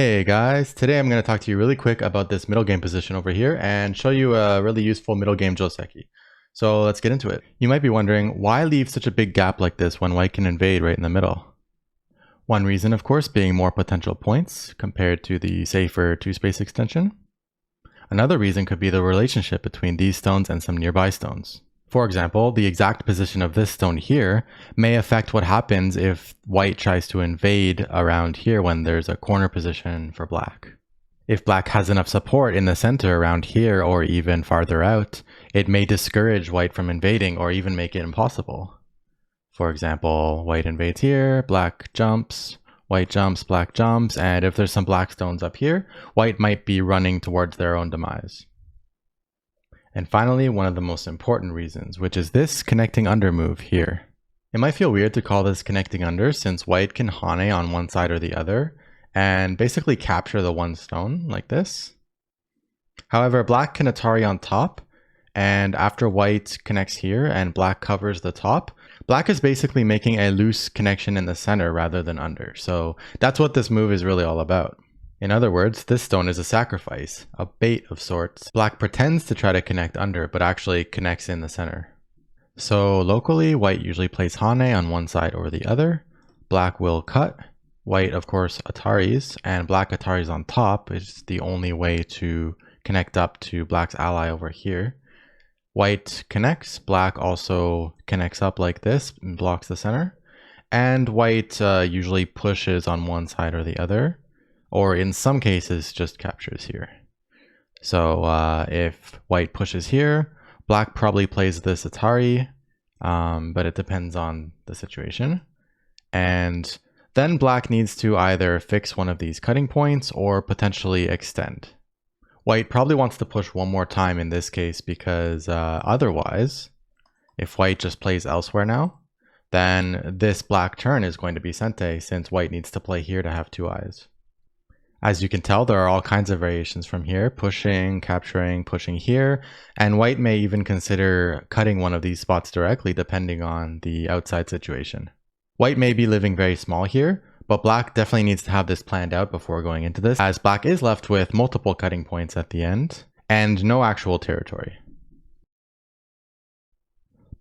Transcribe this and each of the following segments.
Hey guys, today I'm going to talk to you really quick about this middle game position over here and show you a really useful middle game joseki. So let's get into it. You might be wondering, why leave such a big gap like this when white can invade right in the middle? One reason, of course, being more potential points compared to the safer two-space extension. Another reason could be the relationship between these stones and some nearby stones. For example, the exact position of this stone here may affect what happens if white tries to invade around here when there's a corner position for black. If black has enough support in the center around here or even farther out, it may discourage white from invading or even make it impossible. For example, white invades here, black jumps, white jumps, black jumps, and if there's some black stones up here, white might be running towards their own demise. And finally, one of the most important reasons, which is this connecting under move here. It might feel weird to call this connecting under since white can hane on one side or the other and basically capture the one stone like this. However, black can atari on top, and after white connects here and black covers the top, black is basically making a loose connection in the center rather than under. So that's what this move is really all about. In other words, this stone is a sacrifice, a bait of sorts. Black pretends to try to connect under, but actually connects in the center. So locally, white usually plays hane on one side or the other. Black will cut. White, of course, ataris, and black ataris on top is the only way to connect up to black's ally over here. White connects, black also connects up like this and blocks the center. And white usually pushes on one side or the other, or in some cases just captures here. So if white pushes here, black probably plays this atari, but it depends on the situation. And then black needs to either fix one of these cutting points or potentially extend. White probably wants to push one more time in this case because otherwise, if white just plays elsewhere now, then this black turn is going to be sente since white needs to play here to have two eyes. As you can tell, there are all kinds of variations from here, pushing, capturing, pushing here, and white may even consider cutting one of these spots directly depending on the outside situation. White may be living very small here, but black definitely needs to have this planned out before going into this, as black is left with multiple cutting points at the end, and no actual territory.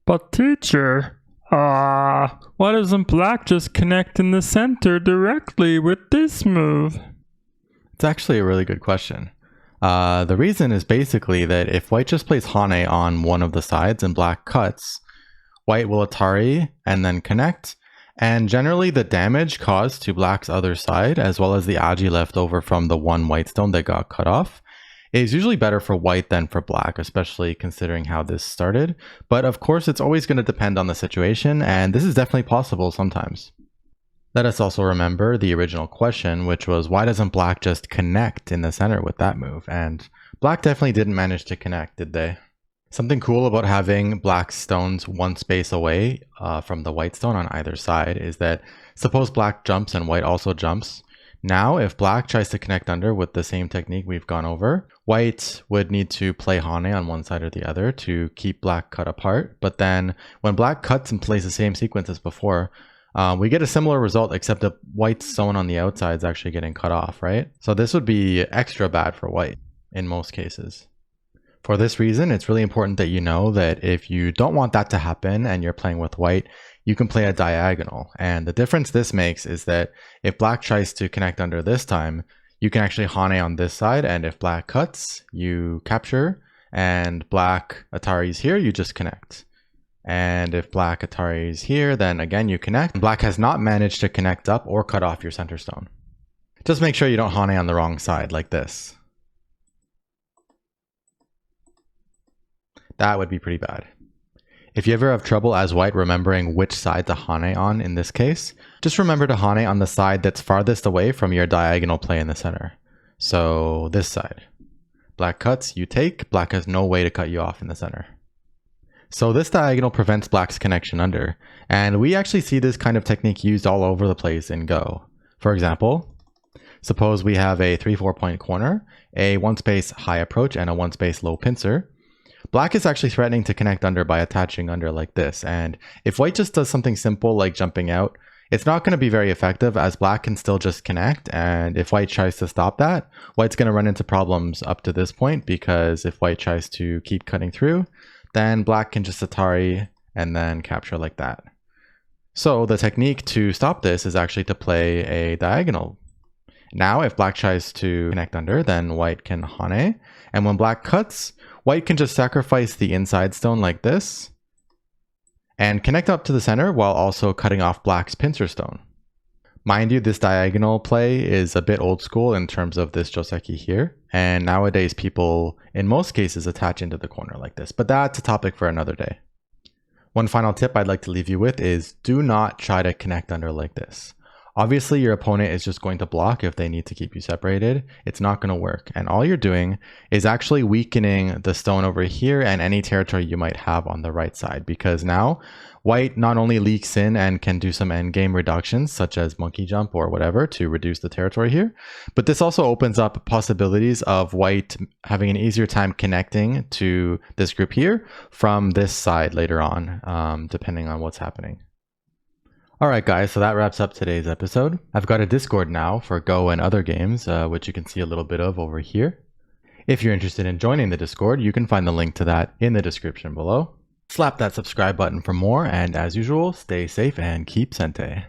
But teacher, why doesn't black just connect in the center directly with this move? It's actually a really good question. The reason is basically that if white just plays hane on one of the sides and black cuts, white will atari and then connect, and generally the damage caused to black's other side, as well as the agi left over from the one white stone that got cut off, is usually better for white than for black, especially considering how this started. But of course, it's always going to depend on the situation, and this is definitely possible sometimes. Let us also remember the original question, which was why doesn't black just connect in the center with that move? And black definitely didn't manage to connect, did they? Something cool about having black stones one space away from the white stone on either side is that suppose black jumps and white also jumps. Now, if black tries to connect under with the same technique we've gone over, white would need to play hane on one side or the other to keep black cut apart. But then when black cuts and plays the same sequence as before, we get a similar result, except the white stone on the outside is actually getting cut off, right? So this would be extra bad for white in most cases. For this reason, it's really important that you know that if you don't want that to happen and you're playing with white, you can play a diagonal. And the difference this makes is that if black tries to connect under this time, you can actually hane on this side, and if black cuts, you capture, and black ataris here, you just connect. And if black atari is here, then again you connect. Black has not managed to connect up or cut off your center stone. Just make sure you don't hane on the wrong side like this. That would be pretty bad. If you ever have trouble as white remembering which side to hane on in this case, just remember to hane on the side that's farthest away from your diagonal play in the center. So this side. Black cuts, you take, black has no way to cut you off in the center. So this diagonal prevents black's connection under, and we actually see this kind of technique used all over the place in Go. For example, suppose we have a 3-4 point corner, a one space high approach, and a one space low pincer. Black is actually threatening to connect under by attaching under like this, and if white just does something simple like jumping out, It's not going to be very effective as black can still just connect, and if white tries to stop that, white's going to run into problems up to this point, because if white tries to keep cutting through, then black can just Atari and then capture like that. So the technique to stop this is actually to play a diagonal. Now if black tries to connect under, then white can hane, and when black cuts, white can just sacrifice the inside stone like this, and connect up to the center while also cutting off black's pincer stone. Mind you, this diagonal play is a bit old school in terms of this joseki here, and nowadays people, in most cases, attach into the corner like this, but that's a topic for another day. One final tip I'd like to leave you with is do not try to connect under like this. Obviously, your opponent is just going to block if they need to keep you separated. It's not going to work. And all you're doing is actually weakening the stone over here and any territory you might have on the right side. Because now, white not only leaks in and can do some endgame reductions, such as monkey jump or whatever, to reduce the territory here, but this also opens up possibilities of white having an easier time connecting to this group here from this side later on, depending on what's happening. Alright guys, so that wraps up today's episode. I've got a Discord now for Go and other games, which you can see a little bit of over here. If you're interested in joining the Discord, you can find the link to that in the description below. Slap that subscribe button for more, and as usual, stay safe and keep sente.